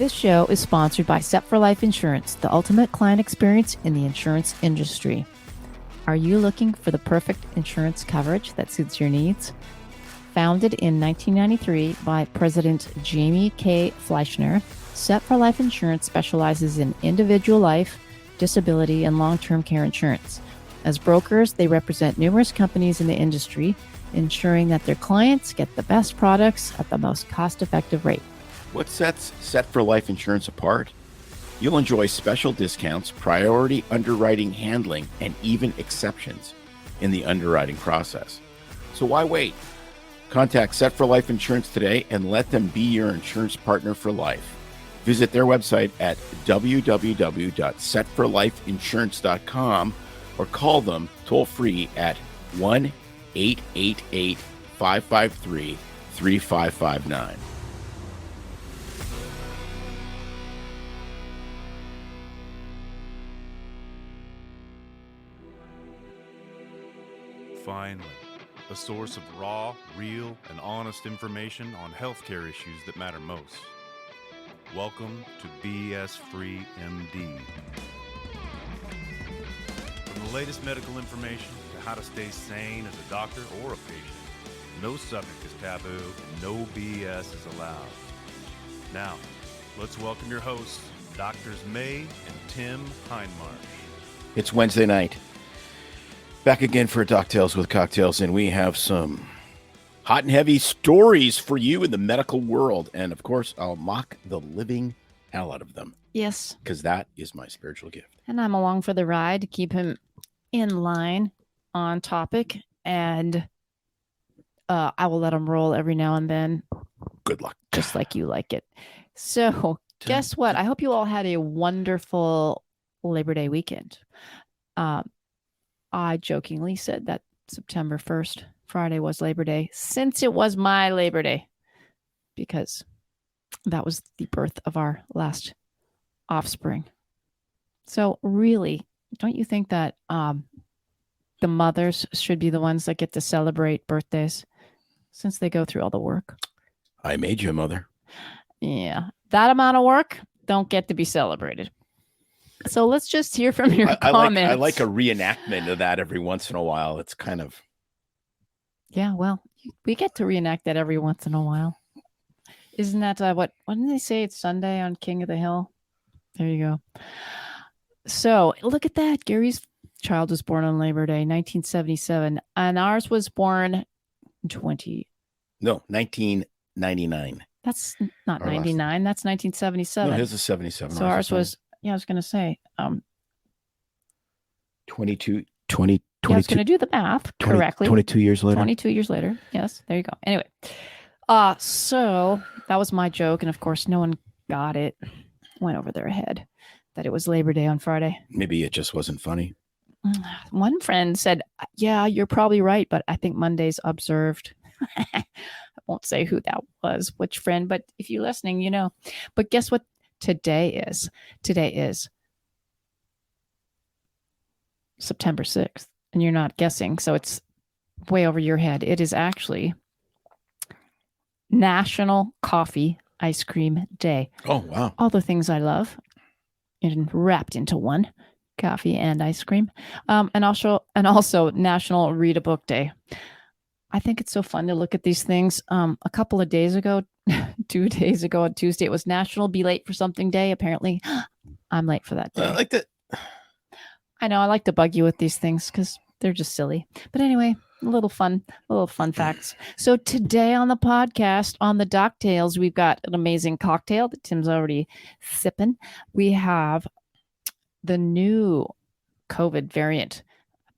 This show is sponsored by Set for Life Insurance, the ultimate client experience in the insurance industry. Are you looking for the perfect insurance coverage that suits your needs? Founded in 1993 by President Jamie K. Fleischner, Set for Life Insurance specializes in individual life, disability, and long-term care insurance. As brokers, they represent numerous companies in the industry, ensuring that their clients get the best products at the most cost-effective rate. What sets Set for Life Insurance apart? You'll enjoy special discounts, priority underwriting handling, and even exceptions in the underwriting process. So why wait? Contact Set for Life Insurance today and let them be your insurance partner for life. Visit their website at www.setforlifeinsurance.com or call them toll-free at 1-888-553-3559. Finally, a source of raw, real, and honest information on healthcare issues that matter most. Welcome to BS Free MD. From the latest medical information to how to stay sane as a doctor or a patient, no subject is taboo and no BS is allowed. Now, let's welcome your hosts, Doctors May and Tim Hindmarsh. It's Wednesday night. Back again for Doctales with Cocktails, and we have some hot and heavy stories for you in the medical world. And, of course, I'll mock the living hell out of them. Yes. Because that is my spiritual gift. And I'm along for the ride to keep him in line, on topic, and I will let him roll every now and then. Good luck. Just like you like it. So, guess what? I hope you all had a wonderful Labor Day weekend. I jokingly said that September 1st, Friday, was Labor Day, since it was my Labor Day, because that was the birth of our last offspring. So really, don't you think that the mothers should be the ones that get to celebrate birthdays since they go through all the work? I made you a mother. Yeah. That amount of work don't get to be celebrated. So let's just hear from your comments. I like a reenactment of that every once in a while. It's kind of... Yeah, well, we get to reenact that every once in a while. Isn't that what did they say? It's Sunday on King of the Hill. There you go. So look at that. Gary's child was born on Labor Day, 1977. And ours was born 1999. That's not 99. That's 1977. No, his is 77. So ours was... Yeah, I was going to say 22. Yeah, I was going to do the math correctly. 22 years later. 22 years later. Yes, there you go. Anyway, so that was my joke. And of course, no one got it. Went over their head that it was Labor Day on Friday. Maybe it just wasn't funny. One friend said, yeah, you're probably right, but I think Monday's observed. I won't say who that was, which friend, but if you're listening, you know. But guess what? Today is September 6th, and you're not guessing, so it's way over your head. It is actually National Coffee Ice Cream Day. Oh, wow. All the things I love wrapped into one, coffee and ice cream. And also National Read a Book Day. I think it's so fun to look at these things. A couple of days ago, 2 days ago on Tuesday, it was National Be Late for Something Day. Apparently, I'm late for that day. I like that. I know. I like to bug you with these things because they're just silly. But anyway, little fun facts. So today on the podcast, on the Doctales, we've got an amazing cocktail that Tim's already sipping. We have the new COVID variant,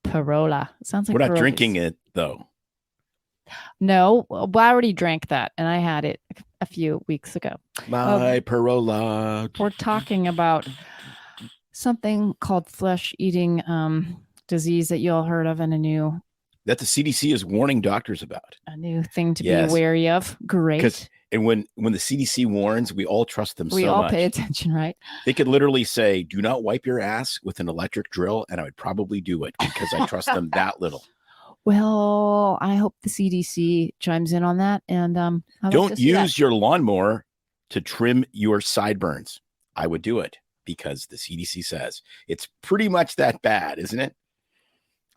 Parola. Sounds like we're not Parolas. Drinking it, though. No, well, I already drank that, and I had it a few weeks ago. My Parola. We're talking about something called flesh-eating disease that you all heard of, and that the CDC is warning doctors about. A new thing to be wary of. Great. And when the CDC warns, we all trust them so much. We all pay attention, right? They could literally say, do not wipe your ass with an electric drill, and I would probably do it because I trust them that little. Well, I hope the CDC chimes in on that. And don't use your lawnmower to trim your sideburns, I would do it because the CDC says it's pretty much that bad, isn't it?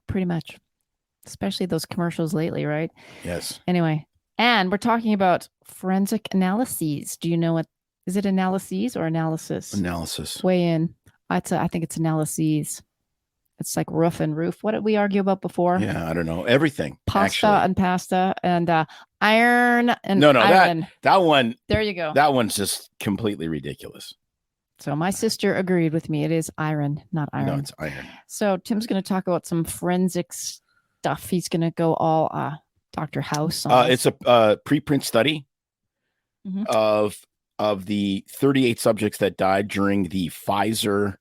Pretty much. Especially those commercials lately, right? Yes. Anyway, and we're talking about forensic analyses. Do you know what, is it analyses or analysis? Analysis. Weigh in. I think it's analyses. It's like roof and roof. What did we argue about before? Yeah, I don't know. Everything. Pasta actually. and pasta and iron and No, iron. that one. There you go. That one's just completely ridiculous. So my sister agreed with me. It is iron, not iron. No, it's iron. So Tim's going to talk about some forensic stuff. He's going to go all Dr. House on it's a preprint study of the 38 subjects that died during the Pfizer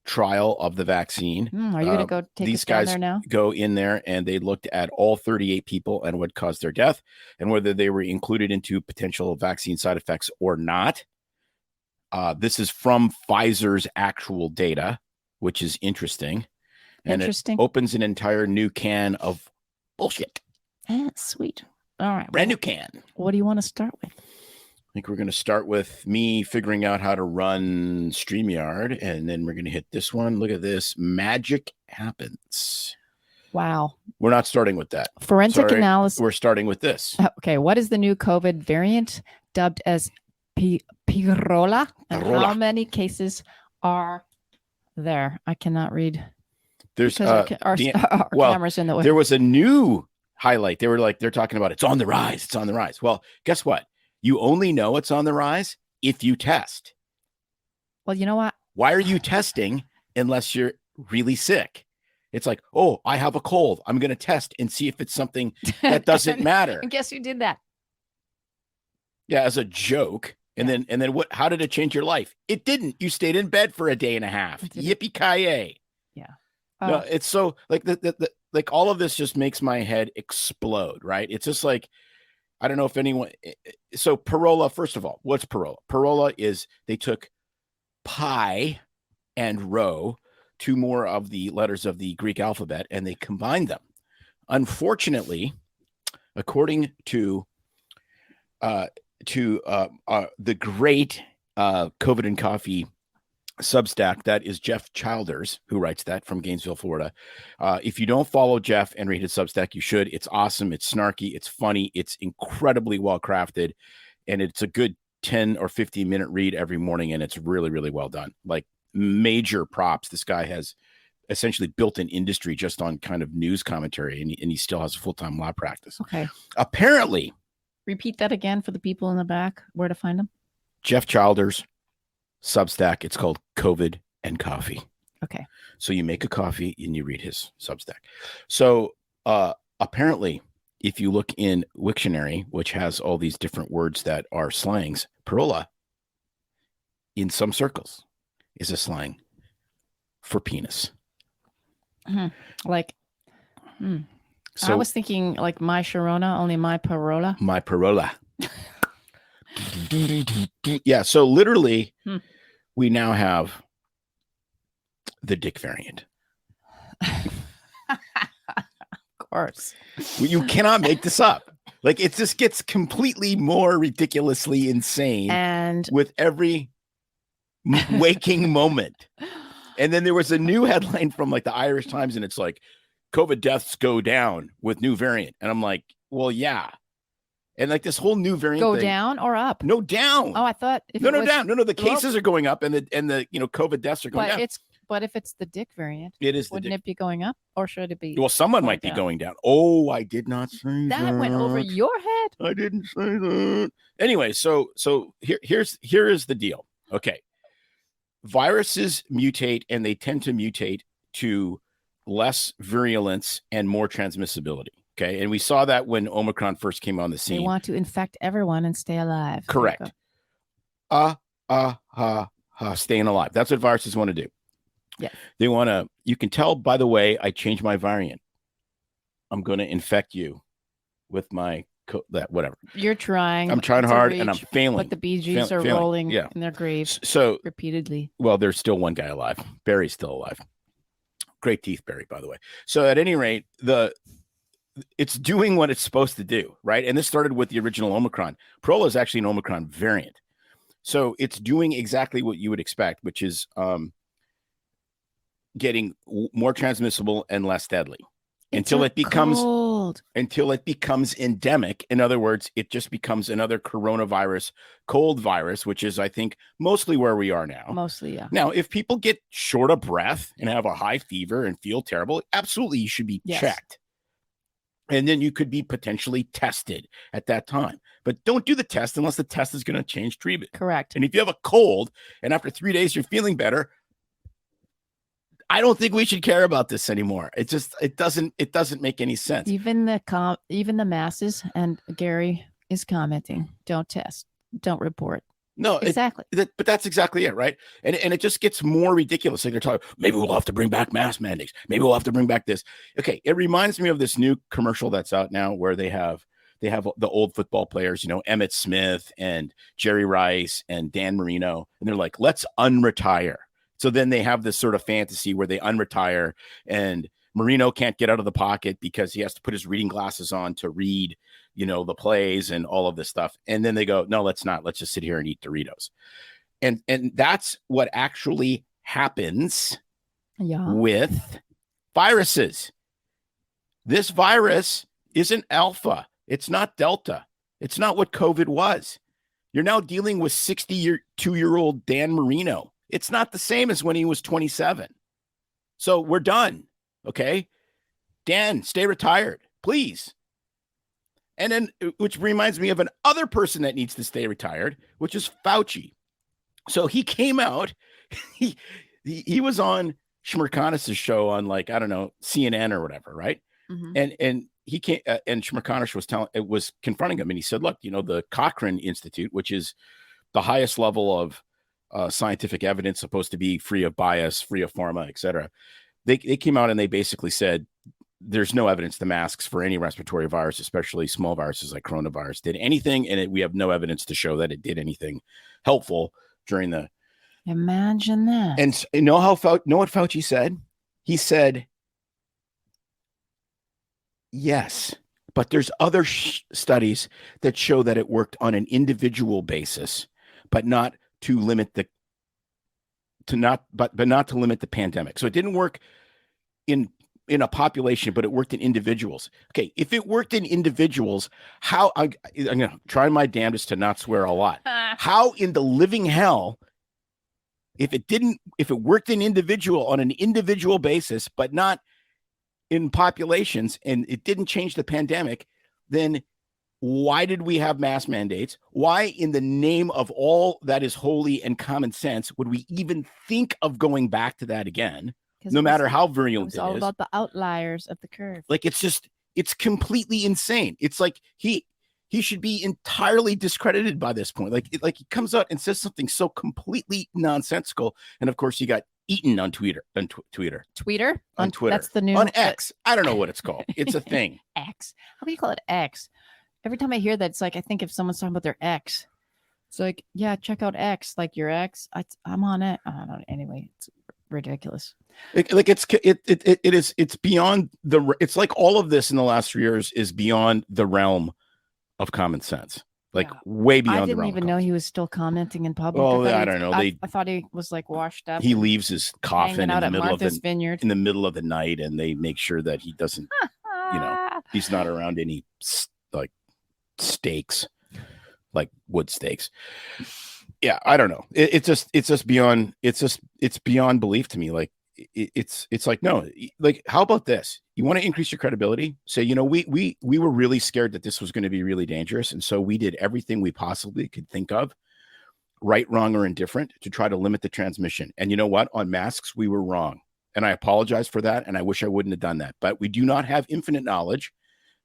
trial of the vaccine. Are you going to go take these us down guys there now? Go in there and they looked at all 38 people and what caused their death and whether they were included into potential vaccine side effects or not. This is from Pfizer's actual data, which is interesting. And it opens an entire new can of bullshit. Sweet. All right. Brand new can. What do you want to start with? I think we're going to start with me figuring out how to run StreamYard, and then we're going to hit this one. Look at this. Magic happens. Wow. We're not starting with that. Forensic analysis. We're starting with this. Okay. What is the new COVID variant dubbed as Pirola? And how many cases are there? I cannot read. There's our cameras in the way. There was a new highlight. They're talking about it's on the rise. It's on the rise. Well, guess what? You only know it's on the rise if you test. Well, you know what? Why are you testing unless you're really sick? It's like, oh, I have a cold. I'm going to test and see if it's something that doesn't matter. And guess who did that? Yeah, as a joke. And then what? How did it change your life? It didn't. You stayed in bed for a day and a half. Yippee-ki-yay. Yeah. No, it's so like like all of this just makes my head explode, right? It's just like, I don't know if anyone. So Parola, first of all, what's Parola? Parola is they took pi and rho, two more of the letters of the Greek alphabet, and they combined them. Unfortunately, according to the great COVID and Coffee Substack, that is Jeff Childers, who writes that from Gainesville, Florida. If you don't follow Jeff and read his Substack, you should. It's awesome. It's snarky. It's funny. It's incredibly well crafted. And it's a good 10 or 15 minute read every morning. And it's really, really well done. Like major props. This guy has essentially built an industry just on kind of news commentary. And he still has a full-time law practice. Okay. Apparently. Repeat that again for the people in the back. Where to find him? Jeff Childers. Substack. It's called COVID and Coffee. Okay. So you make a coffee and you read his Substack. So apparently, if you look in Wiktionary, which has all these different words that are slangs, parola in some circles is a slang for penis. Like, so I was thinking like my Sharona, only my parola. My parola. Yeah. So literally, we now have the dick variant. Of course. You cannot make this up. Like it just gets completely more ridiculously insane and with every waking moment. And then there was a new headline from like the Irish Times, and it's like COVID deaths go down with new variant. And I'm like, well, yeah. And like this whole new variant go thing, down or up? No, down. Oh, I thought down. No, the cases are going up and the COVID deaths are going down. But if it's the dick variant, it is. Wouldn't it be going up or should it be? Well, someone might be going down. Oh, I did not say that. That went over your head. I didn't say that. Anyway, so here is the deal. Okay. Viruses mutate and they tend to mutate to less virulence and more transmissibility. Okay. And we saw that when Omicron first came on the scene. They want to infect everyone and stay alive. Correct. Staying alive. That's what viruses want to do. Yeah. They want to, you can tell by the way I changed my variant. I'm going to infect you with my whatever. You're trying. I'm trying hard and I'm failing. But the BGs are rolling in their graves repeatedly. Well, there's still one guy alive. Barry's still alive. Great teeth, Barry, by the way. So at any rate, it's doing what it's supposed to do, right? And this started with the original Omicron. Parola is actually an Omicron variant. So it's doing exactly what you would expect, which is getting more transmissible and less deadly until it becomes endemic. In other words, it just becomes another coronavirus, cold virus, which is, I think, mostly where we are now. Mostly, yeah. Now, if people get short of breath and have a high fever and feel terrible, absolutely you should be checked. And then you could be potentially tested at that time. But don't do the test unless the test is going to change treatment. Correct. And if you have a cold and after 3 days you're feeling better, I don't think we should care about this anymore. It doesn't make any sense. Even the masses, and Gary is commenting, don't test, don't report. No, exactly. But that's exactly it, right? And it just gets more ridiculous. Like they're talking, maybe we'll have to bring back mask mandates. Maybe we'll have to bring back this. Okay, it reminds me of this new commercial that's out now where they have the old football players, Emmitt Smith and Jerry Rice and Dan Marino, and they're like, let's unretire. So then they have this sort of fantasy where they unretire, and Marino can't get out of the pocket because he has to put his reading glasses on to read, the plays and all of this stuff. And then they go, no, let's not. Let's just sit here and eat Doritos. And that's what actually happens with viruses. This virus isn't alpha. It's not delta. It's not what COVID was. You're now dealing with 62-year-old Dan Marino. It's not the same as when he was 27. So we're done. Okay. Dan, stay retired, please. And then, which reminds me of another person that needs to stay retired, which is Fauci. So he came out, he was on Shmerkanis' show on CNN or whatever. Right. Mm-hmm. And he came and Shmerkanis was confronting him. And he said, look, the Cochrane Institute, which is the highest level of scientific evidence, supposed to be free of bias, free of pharma, et cetera. They came out and they basically said, there's no evidence the masks for any respiratory virus, especially small viruses like coronavirus, did anything. And we have no evidence to show that it did anything helpful during the. Imagine that. And know what Fauci said? He said, yes, but there's other studies that show that it worked on an individual basis, but not to limit the pandemic. So it didn't work in a population, but it worked in individuals. Okay, if it worked in individuals, how I'm going to try my damnedest to not swear a lot. How in the living hell, if it worked in individual on an individual basis, but not in populations, and it didn't change the pandemic, then why did we have mask mandates? Why, in the name of all that is holy and common sense, would we even think of going back to that again? No matter how virulent it is. It's all about the outliers of the curve. Like, it's completely insane. It's like he should be entirely discredited by this point. Like he comes out and says something so completely nonsensical, and of course he got eaten on Twitter. On Twitter. That's the new on X. I don't know what it's called. It's a thing. X. How do you call it X? Every time I hear that, it's like I think if someone's talking about their ex, it's like, yeah, check out X, like your ex. I'm on it. I don't know. Anyway, it's ridiculous. It's beyond it's like all of this in the last 3 years is beyond the realm of common sense. Way beyond. I didn't even know he was still commenting in public. Oh, I don't know. I thought he was like washed up. He leaves his coffin in the middle of vineyard in the middle of the night, and they make sure that he doesn't, he's not around any stakes, like wood stakes. Yeah, I don't know. It's just beyond belief to me. Like it's like, no, like, how about this? You want to increase your credibility? Say, we were really scared that this was going to be really dangerous, and so we did everything we possibly could think of, right, wrong, or indifferent, to try to limit the transmission. And you know what? On masks, we were wrong, and I apologize for that. And I wish I wouldn't have done that. But we do not have infinite knowledge.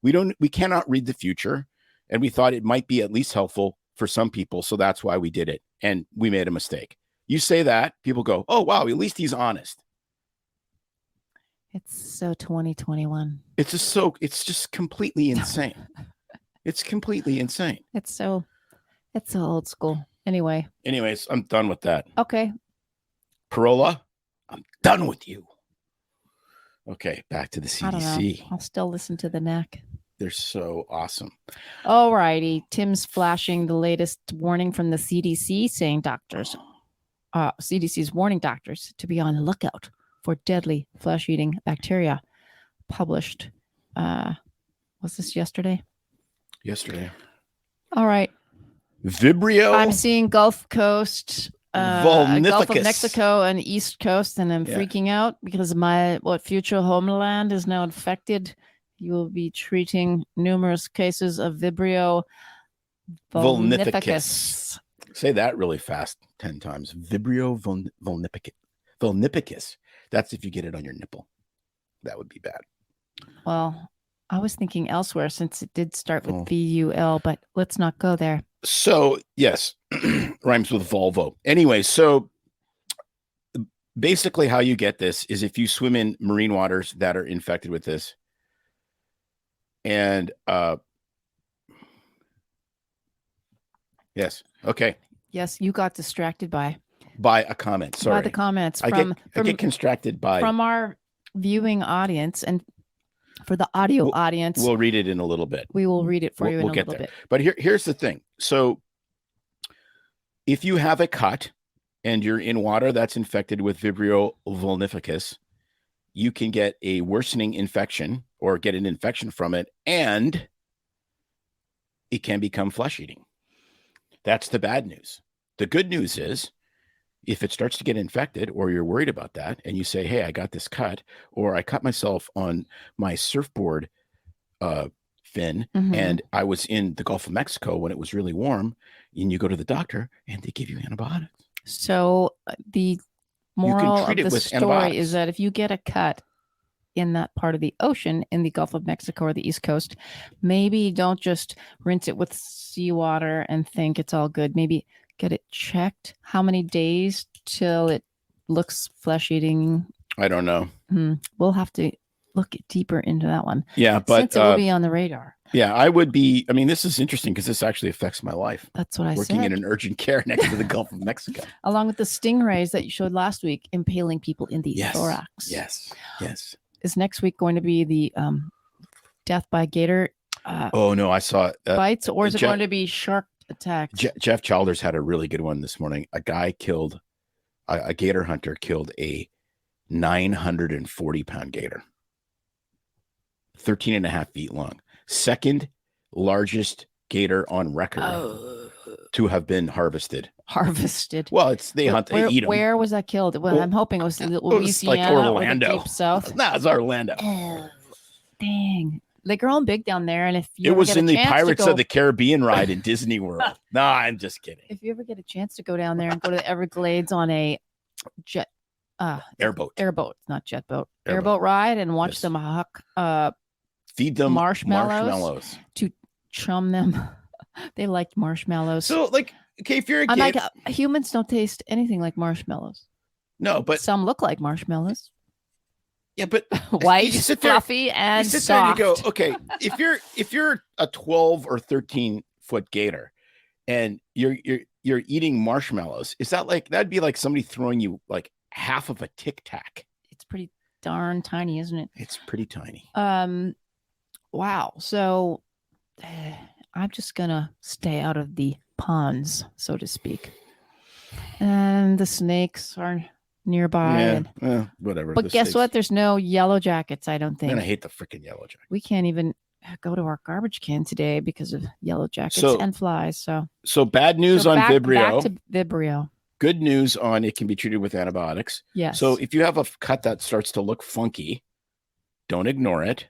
We cannot read the future. And we thought it might be at least helpful for some people. So that's why we did it. And we made a mistake. You say that, people go, oh, wow, at least he's honest. It's so 2021. It's just completely insane. It's completely insane. It's so old school. Anyways, I'm done with that. Okay. Corolla, I'm done with you. Okay, back to the CDC. I don't know. I'll still listen to the neck. They're so awesome. All righty. Tim's flashing the latest warning from the CDC saying CDC's warning doctors to be on the lookout for deadly flesh-eating bacteria. Published, was this yesterday? Yesterday. All right. Vibrio. I'm seeing Gulf Coast, Gulf of Mexico and East Coast, and I'm freaking out because my future homeland is now infected. You will be treating numerous cases of Vibrio vulnificus. Say that really fast 10 times. Vibrio vulnificus. That's if you get it on your nipple. That would be bad. Well, I was thinking elsewhere since it did start with VUL, but let's not go there. So, yes, rhymes with Volvo. Anyway, so basically how you get this is if you swim in marine waters that are infected with this, and yes, okay. Yes, you got distracted by a comment. Sorry. By the comments. I get distracted by... From our viewing audience, and for the audio audience. We'll read it in a little bit. We will read it for you in a little bit. But here's the thing. So if you have a cut and you're in water that's infected with Vibrio vulnificus, you can get a worsening infection or get an infection from it, and it can become flesh-eating. That's the bad news. The good news is if it starts to get infected or you're worried about that and you say, hey, I got this cut, or I cut myself on my surfboard fin and I was in the Gulf of Mexico when it was really warm, and you go to the doctor and they give you antibiotics. So the moral of the story is that if you get a cut in that part of the ocean in the Gulf of Mexico or the East Coast, maybe don't just rinse it with seawater and think it's all good. Maybe get it checked. How many days till it looks flesh-eating? I don't know. We'll have to look deeper into that one. Yeah, but since it will be on the radar. Yeah, I would be. I mean, this is interesting because this actually affects my life. That's what I said. Working in an urgent care next to the Gulf of Mexico. Along with the stingrays that you showed last week, impaling people in the thorax. Yes. Is next week going to be the death by gator? Oh, no, I saw bites, or is it going to be shark attacks? Jeff Childers had a really good one this morning. A guy killed, a gator hunter killed a 940-pound gator, 13 and a half feet long. Second largest gator on record to have been harvested. Well, they hunt, they eat them. Where was that killed? Well, I'm hoping it was Louisiana, like Orlando. Or the deep south. No, it's Orlando. Oh, dang. They're growing big down there. And if you it was in the Pirates of the Caribbean ride in Disney World. No, I'm just kidding. If you ever get a chance to go down there and go to the Everglades on a airboat, not jet boat, airboat ride and watch them huck feed them marshmallows to chum them. They liked marshmallows. So, like, okay, if you're a kid, like humans don't taste anything like marshmallows. No, but some look like marshmallows. Yeah, but white, fluffy, and you sit soft. There and you go, okay, if you're a 12 or 13-foot gator and you're eating marshmallows, is that like that'd be like somebody throwing you like half of a Tic Tac? It's pretty darn tiny, isn't it? It's pretty tiny. Wow. So I'm just gonna stay out of the ponds, so to speak. And the snakes are nearby. Whatever. But guess what? There's no yellow jackets, I don't think. And I hate the freaking yellow jacket. We can't even go to our garbage can today because of yellow jackets and flies. So bad news on Vibrio. Back to Vibrio. Good news on it can be treated with antibiotics. Yes. So if you have a cut that starts to look funky, don't ignore it.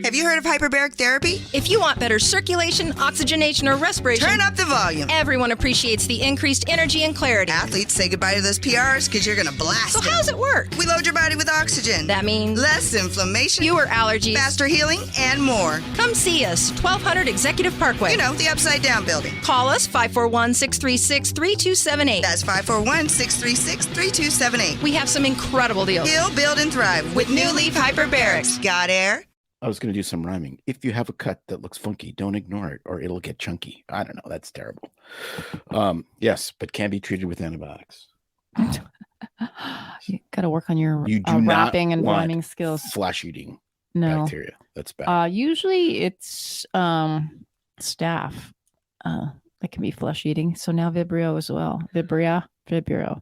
Have you heard of hyperbaric therapy? If you want better circulation, oxygenation, or respiration, turn up the volume. Everyone appreciates the increased energy and clarity. Athletes say goodbye to those PRs because you're going to blast So them. how does it work? We load your body with oxygen. That means less inflammation, fewer allergies, faster healing, and more. Come see us, 1200 Executive Parkway. You know, the Upside Down building. Call us, 541-636-3278. That's 541-636-3278. We have some incredible deals. Heal, build, and thrive with New Leaf Hyperbarics. Got air? I was going to do some rhyming. If you have a cut that looks funky, don't ignore it or it'll get chunky. I don't know. That's terrible. Yes, but can be treated with antibiotics. You got to work on your you do rapping and want rhyming skills. Flesh eating No. bacteria. That's bad. Usually it's staph that can be flesh eating. So now Vibrio as well. Vibrio. Vibrio.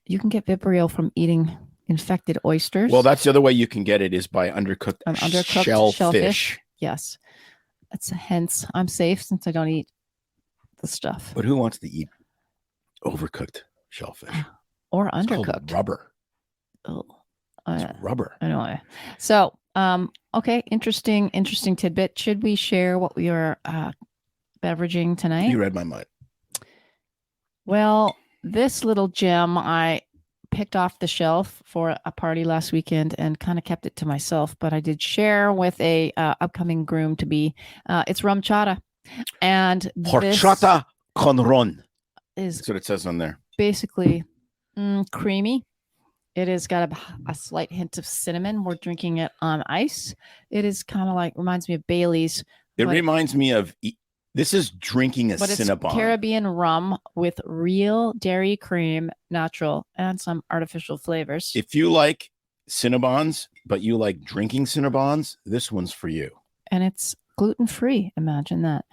You can get Vibrio from eating infected oysters. Well, that's the other way you can get it is by undercooked shellfish. Yes. That's hence I'm safe since I don't eat the stuff. But who wants to eat overcooked shellfish? Or It's undercooked. called rubber. Oh. It's rubber. Anyway. So, okay, interesting tidbit. Should we share what we are beveraging tonight? You read my mind. Well, this little gem I picked off the shelf for a party last weekend and kind of kept it to myself, but I did share with a upcoming groom to be. It's rum chata, and Horchata con ron. That's what it says on there. Basically creamy. It has got a slight hint of cinnamon. We're drinking it on ice. It is kind of like reminds me of Bailey's. It reminds me of. This is drinking a but Cinnabon. It's Caribbean rum with real dairy cream, natural, and some artificial flavors. If you like Cinnabons, but you like drinking Cinnabons, this one's for you. And it's gluten-free. Imagine that.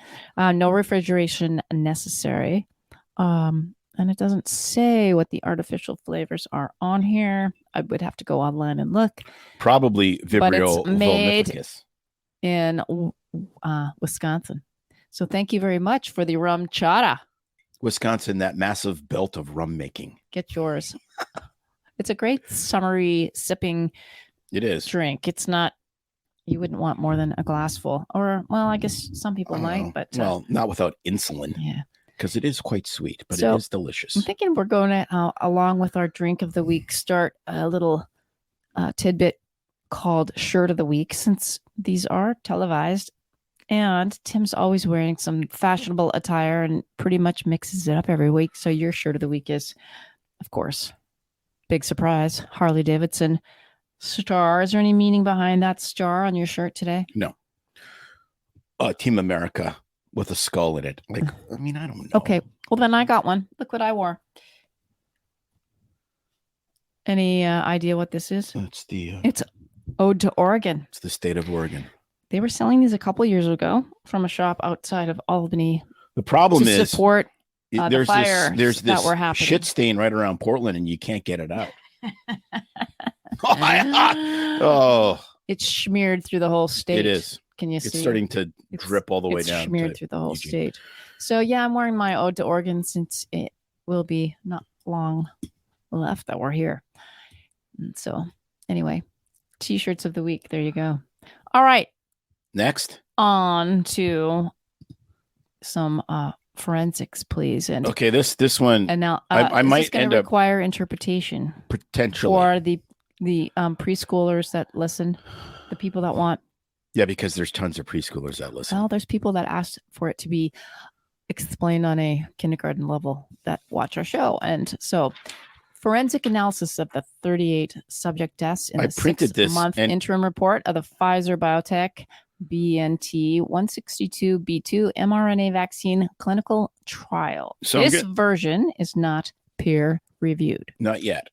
No refrigeration necessary. And it doesn't say what the artificial flavors are on here. I would have to go online and look. Probably Vibrio vulnificus in Wisconsin. So thank you very much for the rum chata. Wisconsin, that massive belt of rum making. Get yours. It's a great summery sipping drink. It's not, you wouldn't want more than a glassful. Or, well, I guess some people might, but. Well, not without insulin. Yeah. Because it is quite sweet, but it is delicious. I'm thinking we're going to, along with our drink of the week, start a little tidbit called Shirt of the Week, since these are televised. And Tim's always wearing some fashionable attire and pretty much mixes it up every week. So your shirt of the week is, of course, big surprise, Harley Davidson star. Is there any meaning behind that star on your shirt today? No. Team America with a skull in it. Like, I mean, I don't know. Okay. Well, then I got one. Look what I wore. Any idea what this is? It's Ode to Oregon. It's the state of Oregon. They were selling these a couple years ago from a shop outside of Albany. The problem is support the fires there's this that were happening. Shit stain right around Portland, and you can't get it out. It's smeared through the whole state. It is. Can you see? It's starting to drip all the way down. It's smeared through the whole state. So yeah, I'm wearing my Ode to Oregon since it will be not long left that we're here. And so anyway, t-shirts of the week. There you go. All right. Next. On to some forensics, please. And okay, this one. And now I might end up require interpretation potentially for the preschoolers that listen, the people that want. Yeah, because there's tons of preschoolers that listen. Well, there's people that asked for it to be explained on a kindergarten level that watch our show, and so forensic analysis of the 38 subject deaths in the 6-month interim report of the Pfizer biotech BNT 162b2 mRNA vaccine clinical trial. So this version is not peer reviewed. Not yet.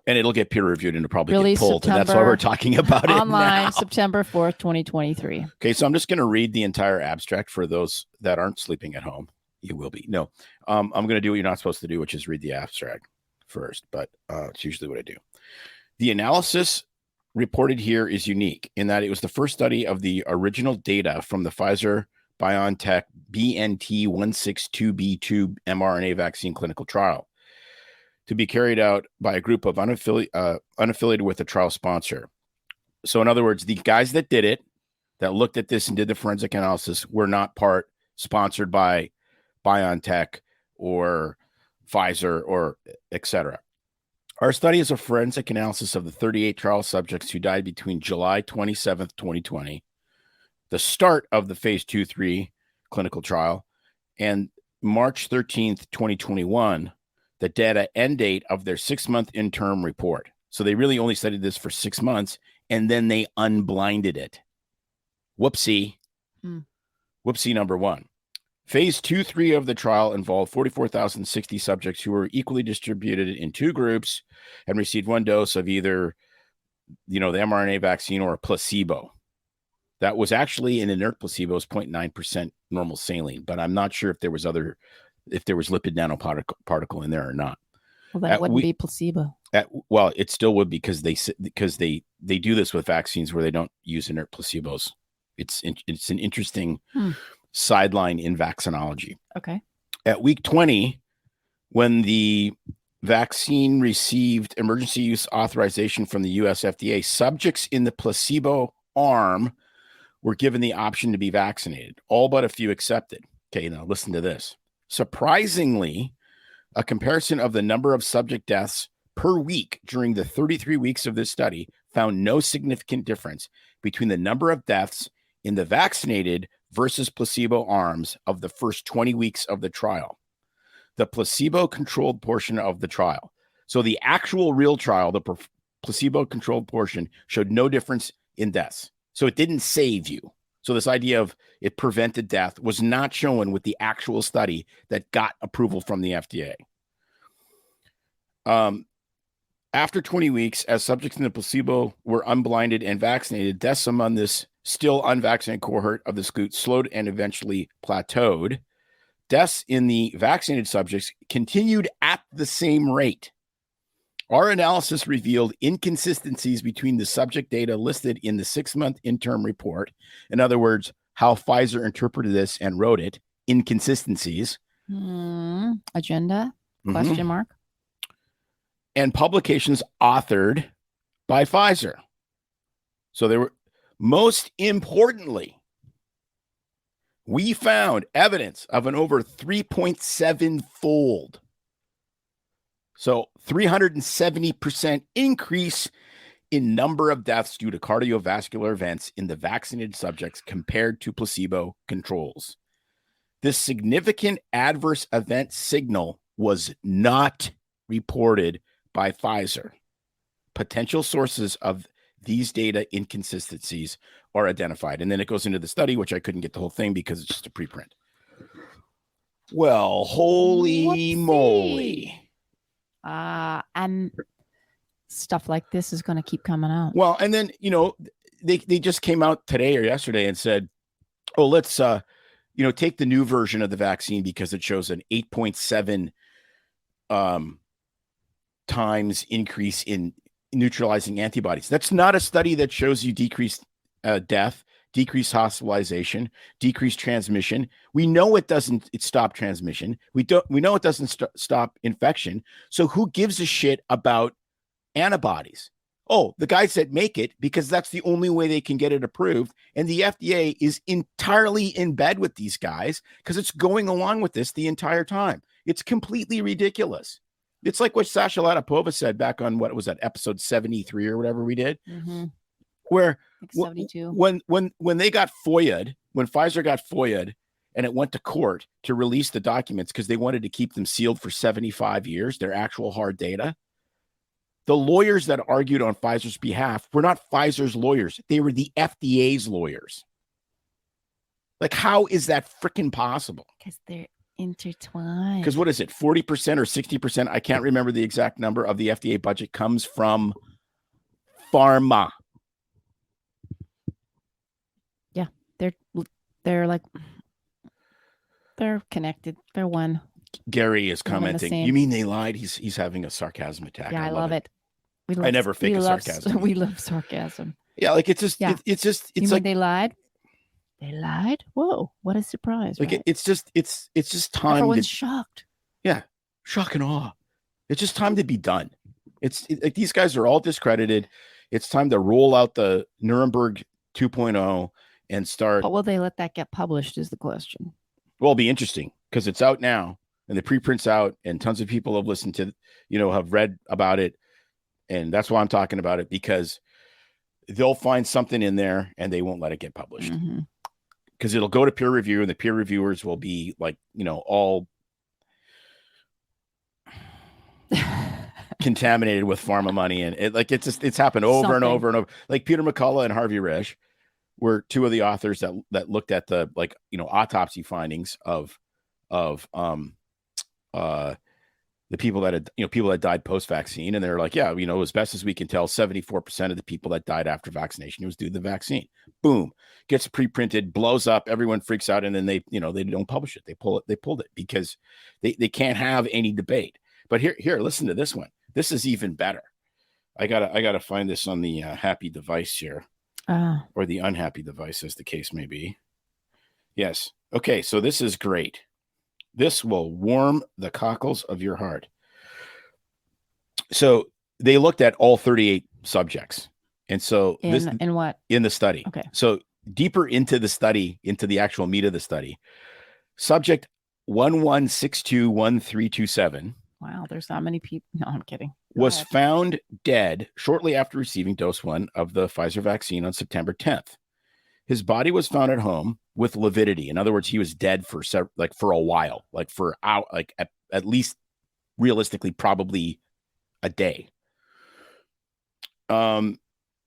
And it'll get peer reviewed and it'll probably get pulled. And that's why we're talking about it online, now. September 4th, 2023. Okay, so I'm just going to read the entire abstract for those that aren't sleeping at home. You will be. No, I'm going to do what you're not supposed to do, which is read the abstract first. But it's usually what I do. The analysis reported here is unique in that it was the first study of the original data from the Pfizer BioNTech BNT 162b2 mRNA vaccine clinical trial to be carried out by a group of unaffiliated with the trial sponsor. So in other words, the guys that did it, that looked at this and did the forensic analysis, were not sponsored by BioNTech or Pfizer or et cetera. Our study is a forensic analysis of the 38 trial subjects who died between July 27th, 2020, the start of the phase 2/3 clinical trial, and March 13th, 2021, the data end date of their 6-month interim report. So they really only studied this for 6 months, and then they unblinded it. Whoopsie. Whoopsie number one. Phase 2-3 of the trial involved 44,060 subjects who were equally distributed in two groups and received one dose of either, the mRNA vaccine or a placebo. That was actually an inert placebo, is 0.9% normal saline, but I'm not sure if there was lipid nanoparticle in there or not. Well, that wouldn't be placebo. Well, it still would, because they do this with vaccines where they don't use inert placebos. It's an interesting sideline in vaccinology. Okay. At week 20, when the vaccine received emergency use authorization from the US FDA, subjects in the placebo arm were given the option to be vaccinated. All but a few accepted. Okay, now listen to this. Surprisingly, a comparison of the number of subject deaths per week during the 33 weeks of this study found no significant difference between the number of deaths in the vaccinated versus placebo arms of the first 20 weeks of the trial. The placebo-controlled portion of the trial. So the actual real trial, the placebo-controlled portion, showed no difference in deaths. So it didn't save you. So this idea of it prevented death was not shown with the actual study that got approval from the FDA. After 20 weeks, as subjects in the placebo were unblinded and vaccinated, deaths among this still unvaccinated cohort of the scoot slowed and eventually plateaued. Deaths in the vaccinated subjects continued at the same rate. Our analysis revealed inconsistencies between the subject data listed in the 6-month interim report. In other words, how Pfizer interpreted this and wrote it, inconsistencies. Agenda, question mark. And publications authored by Pfizer. So they were, most importantly, we found evidence of an over 3.7-fold. So 370% increase in number of deaths due to cardiovascular events in the vaccinated subjects compared to placebo controls. This significant adverse event signal was not reported by Pfizer. Potential sources of these data inconsistencies are identified. And then it goes into the study, which I couldn't get the whole thing because it's just a preprint. Well, holy moly. And stuff like this is going to keep coming out. Well, and then, they just came out today or yesterday and said, oh, let's, take the new version of the vaccine because it shows an 8.7 times increase in neutralizing antibodies. That's not a study that shows you decreased death, decreased hospitalization, decreased transmission. We know it doesn't stop transmission. We know it doesn't stop infection. So who gives a shit about antibodies? Oh, the guys that make it, because that's the only way they can get it approved. And the FDA is entirely in bed with these guys because it's going along with this the entire time. It's completely ridiculous. It's like what Sasha Latapova said back on, what was that, episode 73 or whatever we did, where 72. When they got FOIA'd, when Pfizer got FOIA'd and it went to court to release the documents because they wanted to keep them sealed for 75 years, their actual hard data, the lawyers that argued on Pfizer's behalf were not Pfizer's lawyers. They were the FDA's lawyers. Like, how is that freaking possible? Because they're intertwined. Because what is it, 40% or 60%? I can't remember the exact number of the FDA budget comes from pharma. Yeah, they're connected. They're one. Gary is commenting. Same. You mean they lied? He's having a sarcasm attack. Yeah, I love it. I never fake a sarcasm. We love sarcasm. Yeah, like it's just, Yeah. it's You like mean they lied. They lied. Whoa! What a surprise! like right? it's just time. Everyone's shocked. Yeah, shock and awe. It's just time to be done. Like these guys are all discredited. It's time to roll out the Nuremberg 2.0 and start. But will they let that get published? Is the question. Well, it'll be interesting because it's out now and the preprint's out and tons of people have listened to, have read about it. And that's why I'm talking about it, because they'll find something in there and they won't let it get published because it'll go to peer review and the peer reviewers will be like, all contaminated with pharma money. And it's happened over and over and over. Like Peter McCullough and Harvey Risch, were two of the authors that looked at the autopsy findings of the people that had people that died post-vaccine, and they're like, yeah, as best as we can tell, 74% of the people that died after vaccination was due to the vaccine. Boom, gets pre-printed, blows up, everyone freaks out, and then they don't publish it. They pulled it because they can't have any debate. But here, listen to this one. This is even better. I gotta find this on the happy device here, or the unhappy device, as the case may be. Yes. Okay. So this is great. This will warm the cockles of your heart. So they looked at all 38 subjects, and so in the study. Okay. So deeper into the study, into the actual meat of the study, subject 11621327. Wow, there's not many people. No, I'm kidding. Was found dead shortly after receiving dose 1 of the Pfizer vaccine on September 10th. His body was found at home with lividity. In other words, he was dead for a while, at least realistically, probably a day. On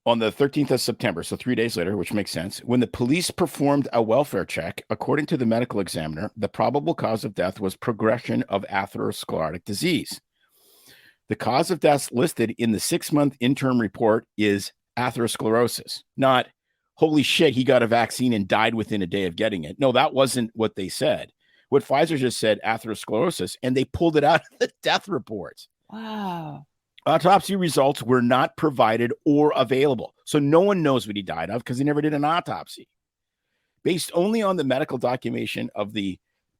the 13th of September, so 3 days later, which makes sense, when the police performed a welfare check, according to the medical examiner, the probable cause of death was progression of atherosclerotic disease. The cause of death listed in the 6-month interim report is atherosclerosis, not holy shit, he got a vaccine and died within a day of getting it. No, that wasn't what they said. What Pfizer just said, atherosclerosis, and they pulled it out of the death reports. Wow. Autopsy results were not provided or available. So no one knows what he died of because he never did an autopsy. Based only on the medical documentation of the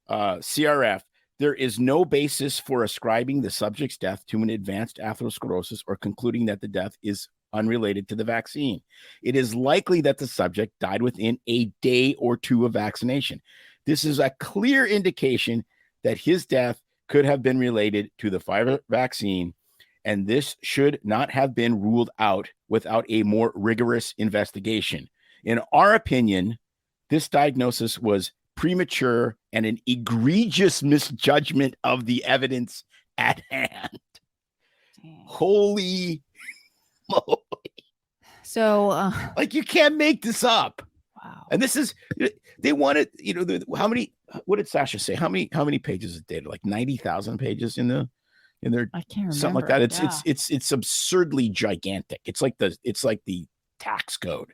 CRF, there is no basis for ascribing the subject's death to an advanced atherosclerosis or concluding that the death is unrelated to the vaccine. It is likely that the subject died within a day or two of vaccination. This is a clear indication that his death could have been related to the Pfizer vaccine, and this should not have been ruled out without a more rigorous investigation. In our opinion, this diagnosis was premature and an egregious misjudgment of the evidence at hand. Holy moly. So, you can't make this up. wow. And this is, they wanted, how many, what did Sasha say? How many pages is data? Like 90,000 pages in their, I can't remember. something like that. It's absurdly gigantic. It's like the tax code.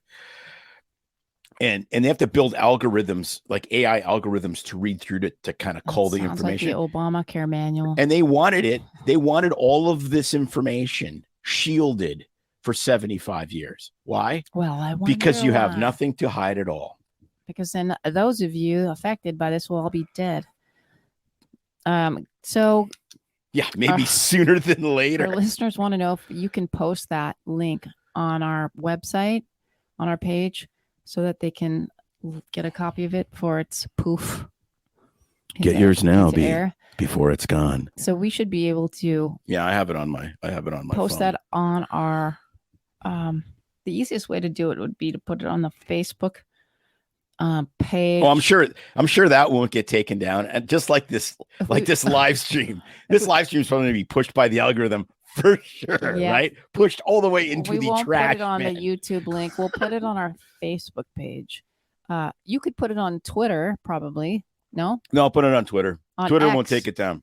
And they have to build algorithms, like AI algorithms, to read through to kind of cull the information. Like the Obamacare manual. And they wanted all of this information shielded for 75 years. Why? Well, I wonder because you have why. nothing to hide at all. Because then those of you affected by this will all be dead. So yeah, maybe sooner than later. Our listeners want to know if you can post that link on our website, on our page, so that they can get a copy of it before it's poof. Get yours now, before it's gone. So we should be able to. Yeah, I have it on my post phone. that on our. The easiest way to do it would be to put it on the Facebook page. Oh, I'm sure that won't get taken down. And just like this live stream, this live stream is probably going to be pushed by the algorithm for sure, yeah. Right? Pushed all the way into we the won't trash. Put it on the YouTube link. We'll put it on our Facebook page. You could put it on Twitter, probably. No, I'll put it on Twitter. Twitter X. won't take it down.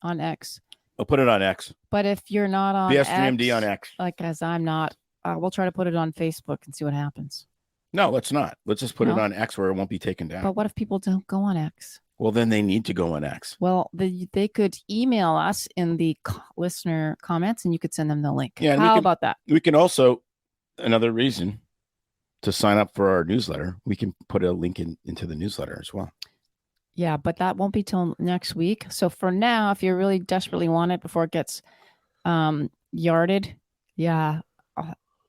On X. I'll put it on X. But if you're not on BS3MD X, on X. like as I'm not, we'll try to put it on Facebook and see what happens. No, let's not. Let's just put it on X where it won't be taken down. But what if people don't go on X? Well, then they need to go on X. Well, they could email us in the listener comments and you could send them the link. Yeah, How about that? We can also, another reason to sign up for our newsletter, we can put a link into the newsletter as well. Yeah, but that won't be till next week. So for now, if you really desperately want it before it gets yarded, yeah,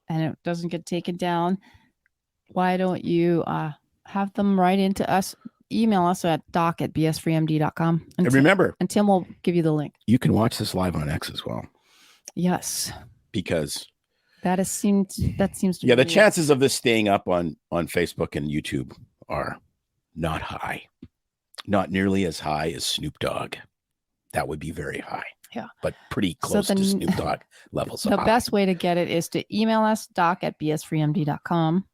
and it doesn't get taken down, why don't you have them write into us, email us at doc@bs3md.com. And remember, and Tim will give you the link. You can watch this live on X as well. Yes. Because that seems to be the chances of this staying up on Facebook and YouTube are not high. Not nearly as high as Snoop Dogg. That would be very high. Yeah. But pretty close to Snoop Dogg levels. The best way to get it is to email us, doc@bs3md.com.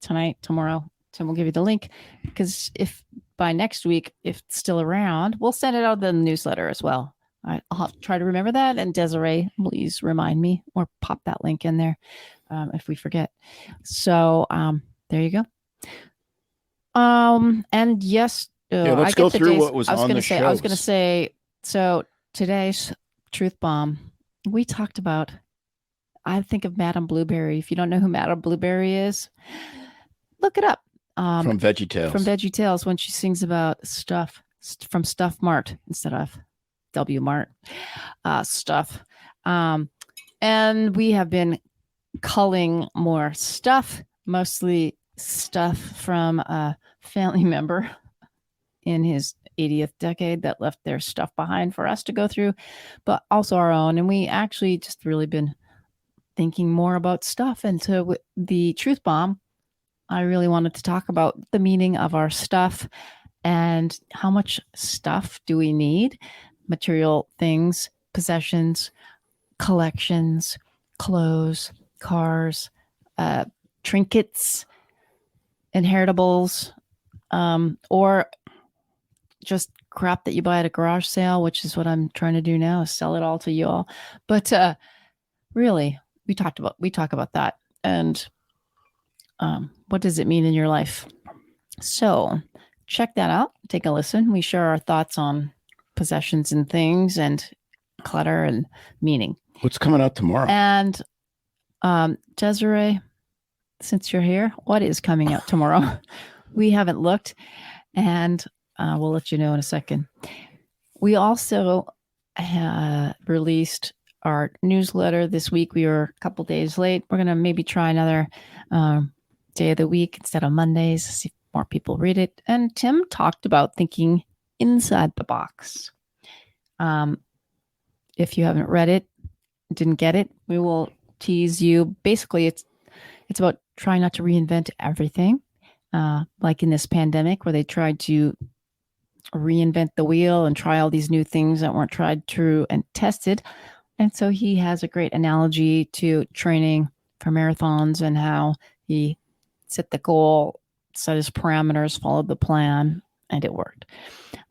tonight, tomorrow. Tim will give you the link, because if by next week, if it's still around, we'll send it out in the newsletter as well. I'll have to try to remember that. And Desiree, please remind me or pop that link in there if we forget. So there you go. And yes, let's go through what was on the show. I was going to say, so today's Truth Bomb, we talked about, I think of Madame Blueberry. If you don't know who Madame Blueberry is, look it up. From VeggieTales. From VeggieTales, when she sings about stuff from Stuff Mart instead of W Mart stuff. And we have been culling more stuff, mostly stuff from a family member in his 80th decade that left their stuff behind for us to go through, but also our own. And we actually just really been thinking more about stuff. And so the Truth Bomb, I really wanted to talk about the meaning of our stuff and how much stuff do we need? Material things, possessions, collections, clothes, cars, trinkets, inheritables, or just crap that you buy at a garage sale, which is what I'm trying to do now, is sell it all to you all. But really, we talk about that. And what does it mean in your life? So check that out. Take a listen. We share our thoughts on possessions and things and clutter and meaning. What's coming out tomorrow? And Desiree, since you're here, what is coming out tomorrow? We haven't looked, and we'll let you know in a second. We also released our newsletter this week. We were a couple days late. We're going to maybe try another day of the week instead of Mondays, see if more people read it. And Tim talked about thinking inside the box. If you haven't read it, didn't get it, we will tease you. Basically, it's about trying not to reinvent everything, like in this pandemic where they tried to reinvent the wheel and try all these new things that weren't tried, true, and tested. And so he has a great analogy to training for marathons and how he set the goal, set his parameters, followed the plan, and it worked.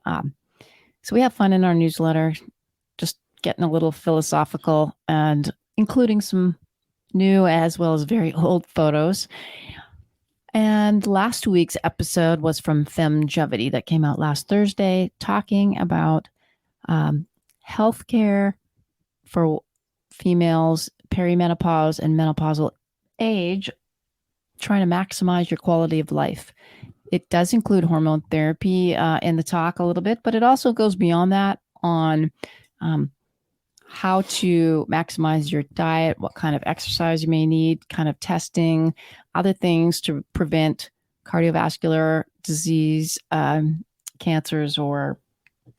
So we have fun in our newsletter, just getting a little philosophical and including some new as well as very old photos. And last week's episode was from Femgevity that came out last Thursday, talking about healthcare for females, perimenopause and menopausal age, trying to maximize your quality of life. It does include hormone therapy in the talk a little bit, but it also goes beyond that on how to maximize your diet, what kind of exercise you may need, kind of testing, other things to prevent cardiovascular disease, cancers, or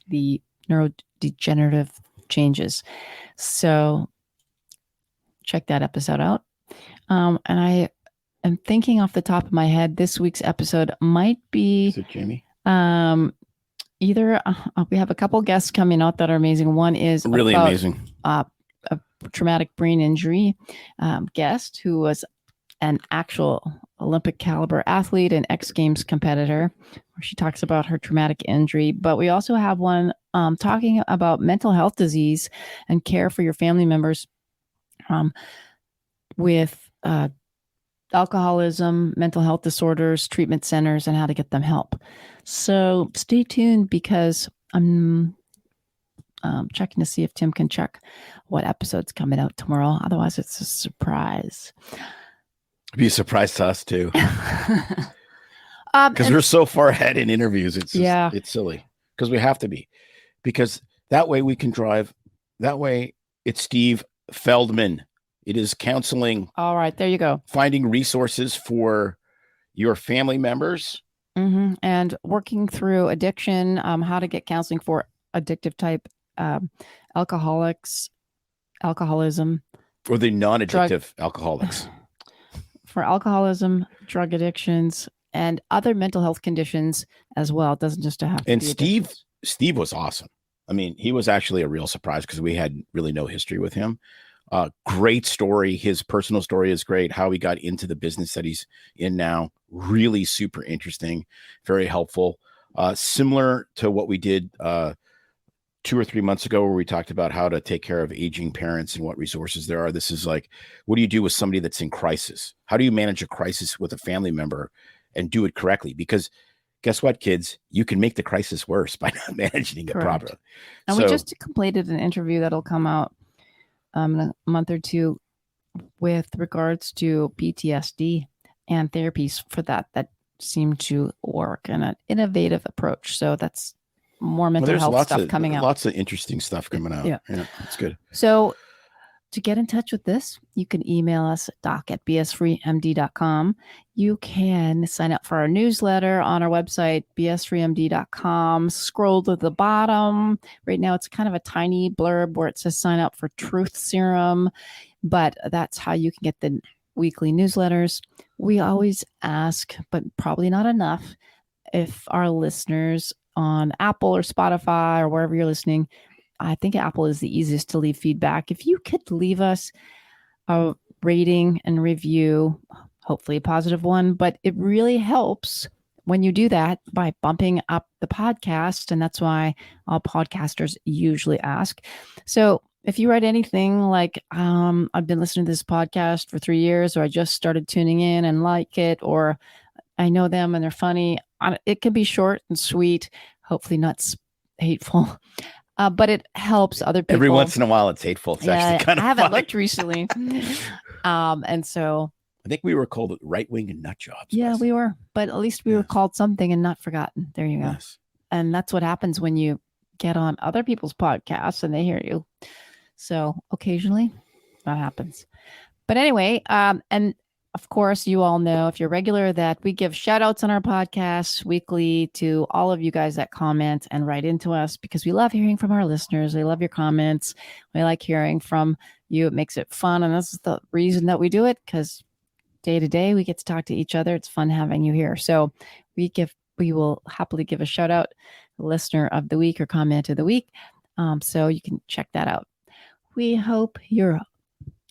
the neurodegenerative changes. So check that episode out. And I am thinking off the top of my head, this week's episode might be... Is it Jamie? Either we have a couple guests coming out that are amazing. One is really about, amazing. A traumatic brain injury guest who was an actual Olympic caliber athlete and X Games competitor, where she talks about her traumatic injury. But we also have one talking about mental health disease and care for your family members with alcoholism, mental health disorders, treatment centers, and how to get them help. So stay tuned, because I'm checking to see if Tim can check what episode's coming out tomorrow. Otherwise, it's a surprise. It'd be a surprise to us too, because we're so far ahead in interviews. It's just, it's silly, because we have to be, because that way we can drive. That way, it's Steve Feldman. It is counseling. All right, there you go. Finding resources for your family members. Mm-hmm. And working through addiction, how to get counseling for addictive type alcoholism. Or the non-addictive alcoholics. For alcoholism, drug addictions, and other mental health conditions as well. It doesn't just have to and be Steve was awesome. I mean, he was actually a real surprise, because we had really no history with him. Great story. His personal story is great. How he got into the business that he's in now. Really super interesting. Very helpful. Similar to what we did 2 or 3 months ago, where we talked about how to take care of aging parents and what resources there are. This is like, what do you do with somebody that's in crisis? How do you manage a crisis with a family member and do it correctly? Because guess what, kids? You can make the crisis worse by not managing it properly. And we just completed an interview that'll come out in a month or two with regards to PTSD and therapies for that seem to work in an innovative approach. So that's more mental health stuff coming out. Lots of interesting stuff coming out. Yeah, that's good. So to get in touch with this, you can email us at doc@bsfreemd.com. You can sign up for our newsletter on our website, bsfreemd.com. Scroll to the bottom. Right now, it's kind of a tiny blurb where it says sign up for Truth Serum, but that's how you can get the weekly newsletters. We always ask, but probably not enough, if our listeners on Apple or Spotify or wherever you're listening, I think Apple is the easiest to leave feedback. If you could leave us a rating and review, hopefully a positive one, but it really helps when you do that by bumping up the podcast. And that's why all podcasters usually ask. So if you write anything like, I've been listening to this podcast for 3 years, or I just started tuning in and like it, or I know them and they're funny, it can be short and sweet, hopefully not hateful. But it helps other people. Every once in a while, it's hateful. It's actually kind of I haven't funny. looked recently. And so I think we were called right-wing and nut jobs. Yeah, we were. But at least we were called something and not forgotten. There you go. Yes. And that's what happens when you get on other people's podcasts and they hear you. So occasionally that happens. But anyway, and of course, you all know, if you're regular, that we give shout outs on our podcasts weekly to all of you guys that comment and write into us, because we love hearing from our listeners. We love your comments. We like hearing from you. It makes it fun. And this is the reason that we do it, because day to day we get to talk to each other. It's fun having you here. So we will happily give a shout out, listener of the week or comment of the week. So you can check that out. We hope you're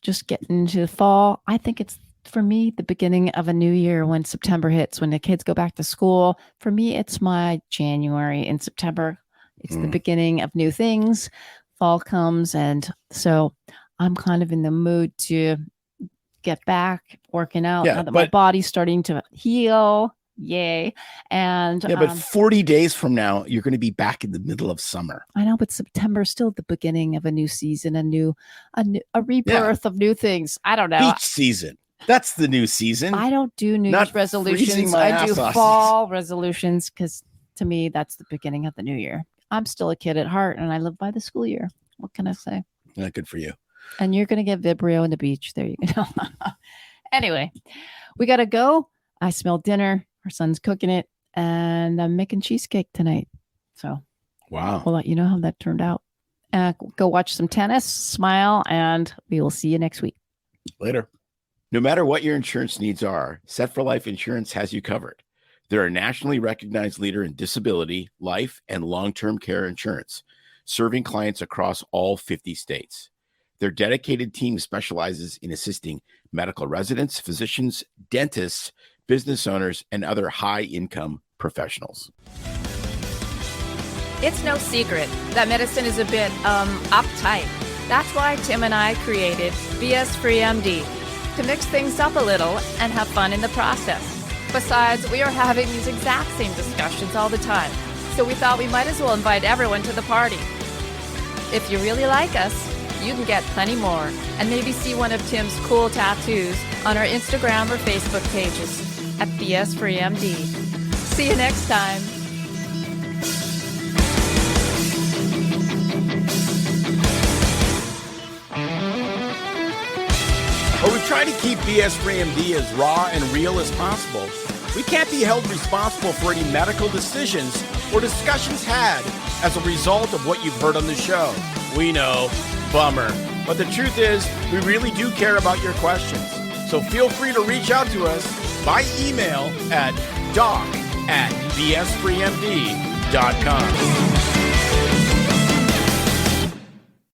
just getting into the fall. I think it's, for me, the beginning of a new year when September hits, when the kids go back to school. For me, it's my January. In September, it's the beginning of new things. Fall comes. And so I'm kind of in the mood to get back working out now that my body's starting to heal. Yay. And but 40 days from now, you're going to be back in the middle of summer. I know, but September is still the beginning of a new season, a rebirth of new things. I don't know. Beach season. That's the new season. I don't do New Year's resolutions. I do fall resolutions, because to me, that's the beginning of the new year. I'm still a kid at heart, and I live by the school year. What can I say? Yeah, good for you. And you're going to get Vibrio in the beach. There you go. Anyway, we got to go. I smell dinner. Our son's cooking it, and I'm making cheesecake tonight. So wow, we'll let you know how that turned out. Go watch some tennis, smile, and we will see you next week. Later. No matter what your insurance needs are, Set for Life Insurance has you covered. They're a nationally recognized leader in disability, life, and long-term care insurance, serving clients across all 50 states. Their dedicated team specializes in assisting medical residents, physicians, dentists, business owners, and other high-income professionals. It's no secret that medicine is a bit uptight. That's why Tim and I created BS Free MD, to mix things up a little and have fun in the process. Besides, we are having these exact same discussions all the time, so we thought we might as well invite everyone to the party. If you really like us, you can get plenty more, and maybe see one of Tim's cool tattoos on our Instagram or Facebook pages at BS Free MD. See you next time. While we try to keep BS Free MD as raw and real as possible, we can't be held responsible for any medical decisions or discussions had as a result of what you've heard on the show. We know, bummer. But the truth is, we really do care about your questions. So feel free to reach out to us by email at doc@bsfreemd.com.